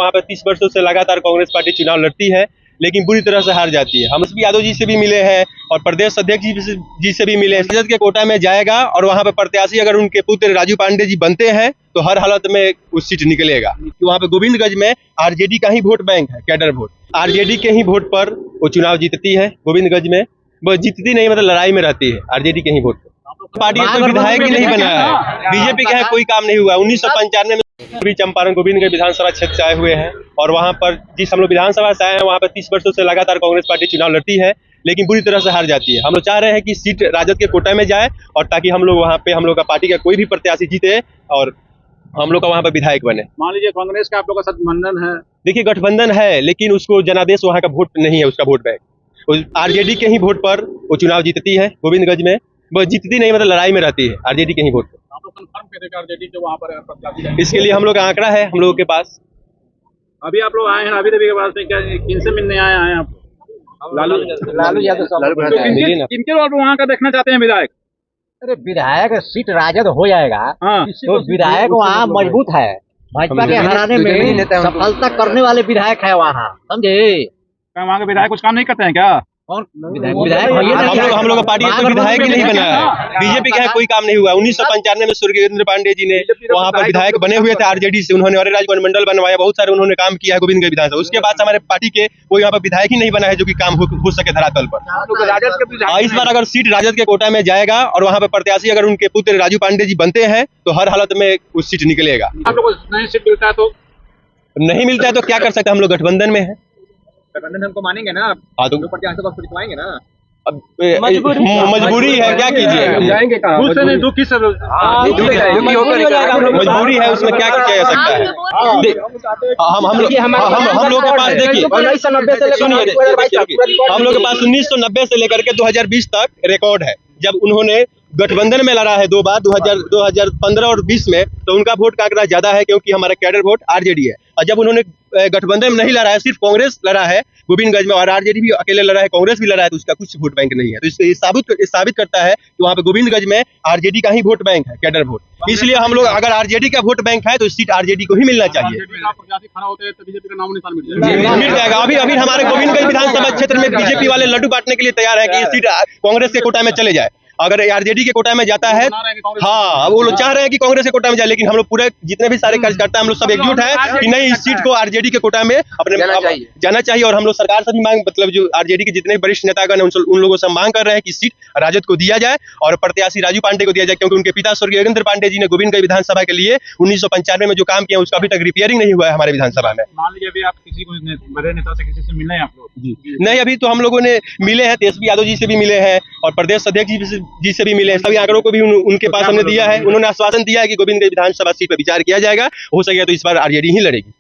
वहाँ पे 30 वर्षों से लगातार कांग्रेस पार्टी चुनाव लड़ती है, लेकिन बुरी तरह से हार जाती है। हम तेजस्वी यादव जी से भी मिले हैं और प्रदेश अध्यक्ष जी से भी मिले हैं। संसद के कोटा में जाएगा और वहाँ पे प्रत्याशी अगर उनके पुत्र राजू पांडे जी बनते हैं तो हर हालत में उस सीट निकलेगा। वहाँ पे गोविंदगंज में आरजेडी का ही वोट बैंक है, कैडर वोट। आरजेडी के ही वोट पर वो चुनाव जीतती है। गोविंदगंज में वो जीतती नहीं, मतलब लड़ाई में रहती है आरजेडी के ही वोट पर। पार्टी कोई विधायक ही नहीं बनाया है, बीजेपी का कोई काम नहीं हुआ। 1995 में पूर्वी चंपारण गोविंदगंज विधानसभा क्षेत्र से आए हुए हैं और वहाँ पर जिस हम लोग विधानसभा से आए हैं वहाँ पर 30 वर्षों से लगातार कांग्रेस पार्टी चुनाव लड़ती है, लेकिन बुरी तरह से हार जाती है। हम लोग चाह रहे हैं कि सीट राजद के कोटा में जाए और ताकि हम लोग वहाँ पे हम लोग का पार्टी का कोई भी प्रत्याशी जीते और हम लोग का वहाँ पर विधायक बने। मान लीजिए कांग्रेस का आप लोग का गठबंधन है। देखिए गठबंधन है, लेकिन उसको जनादेश वहाँ का वोट नहीं है, उसका वोट बैंक आरजेडी के ही वोट पर वो चुनाव जीतती है। गोविंदगंज में वो जीतती नहीं, मतलब लड़ाई में रहती है आरजेडी के ही वोट पर। आप लोग कंफर्म कर देंगे आरजेडी जो वहाँ पर प्रत्याशी। इसके लिए हम लोग का आंकड़ा है हम लोगों के पास। अभी आप लोग आए हैं अभी के पास से क्या किनसे मिलने आए हैं आप? लालू यादव किनके लोग वहाँ का देखना चाहते हैं विधायक? अरे विधायक सीट राजद हो जाएगा। हाँ। तो विधायक वहाँ मजबूत है, भाजपा के हराने में सफलता करने वाले विधायक है वहाँ, समझे? वहाँ के विधायक कुछ काम नहीं करते हैं क्या? विधायक हम लोग का पार्टी कोई विधायक ही नहीं बनाया है, बीजेपी का कोई काम नहीं हुआ। 1995 में स्वर्गीय पांडे जी ने वहाँ पर विधायक बने हुए थे आरजेडी से, उन्होंने अरे राजभवन मंडल बनवाया, बहुत सारे उन्होंने काम किया है गोविंदगंज विधानसभा। उसके बाद हमारे पार्टी के कोई यहाँ पर विधायक ही नहीं बना है जो कि काम हो सके धरातल पर। इस बार अगर सीट राजद के कोटा में जाएगा और वहाँ पर प्रत्याशी अगर उनके पुत्र राजू पांडे जी बनते हैं तो हर हालत में उस सीट निकलेगा। आप लोग को नई सीट मिलता है तो नहीं मिलता है तो क्या कर सकते हैं, हम लोग गठबंधन में है। गठबंधन हमको मानेंगे ना? हाँ तो जितवाएंगे ना? अब मजबूरी है, क्या कीजिए, जाएंगे कहाँ? दुखी सब मजबूरी है, उसमें क्या किया जा सकता है। हम लोग के पास देखिए सुनिए, हम लोग के पास 1990 से लेकर के 2020 तक रिकॉर्ड है। जब उन्होंने गठबंधन में लड़ा है 2 बार, 2015 और 20 में, तो उनका वोट का आंकड़ा ज्यादा है क्योंकि हमारा कैडर वोट आरजेडी है। और जब उन्होंने गठबंधन में नहीं लड़ा है, सिर्फ कांग्रेस लड़ा है गोविंदगंज में और आरजेडी भी अकेले लड़ा है, कांग्रेस भी लड़ा है, तो उसका कुछ वोट बैंक नहीं है। तो इससे साबित करता है कि वहाँ पे गोविंदगंज में आरजेडी का ही वोट बैंक है, कैडर वोट। इसलिए हम लोग अगर आरजेडी का वोट बैंक है तो सीट आरजेडी को ही मिलना चाहिए। मिल जाएगा। अभी हमारे गोविंदगंज विधानसभा क्षेत्र में बीजेपी वाले लड्डू बांटने के लिए तैयार है कि ये सीट कांग्रेस के कोटा में चले जाए। अगर आरजेडी के कोटा में जाता है, हाँ वो लोग चाह रहे हैं कि कांग्रेस के कोटा में जाए, लेकिन हम लोग पूरे जितने भी सारे कार्यकर्ता हम लोग सब एकजुट है कि नहीं, इस सीट को आरजेडी के कोटा में अपने जाना चाहिए। और हम लोग सरकार से भी मांग, मतलब जो आरजेडी के जितने वरिष्ठ नेतागण हैं उन लोगों से मांग कर रहे हैं कि सीट राजद को दिया जाए और प्रत्याशी राजू पांडे को दिया जाए, क्योंकि उनके पिता स्वर्गीय योगेंद्र पांडे जी ने गोविंदगंज विधानसभा के लिए 1995 में जो काम किया उसका अभी तक रिपेयरिंग नहीं हुआ है हमारे विधानसभा में। मान लीजिए अभी आप किसी को बड़े नेता से किसी से मिले हैं आप लोग? नहीं, अभी तो हम लोगों ने मिले हैं, तेजस्वी यादव जी से भी मिले हैं और प्रदेश अध्यक्ष जी से भी मिले हैं। सभी आंकड़ों को भी उनके पास हमने दिया है। उन्होंने आश्वासन दिया है कि गोविंदगंज विधानसभा सीट पर विचार किया जाएगा, हो सके तो इस बार आरजेडी ही लड़ेगी।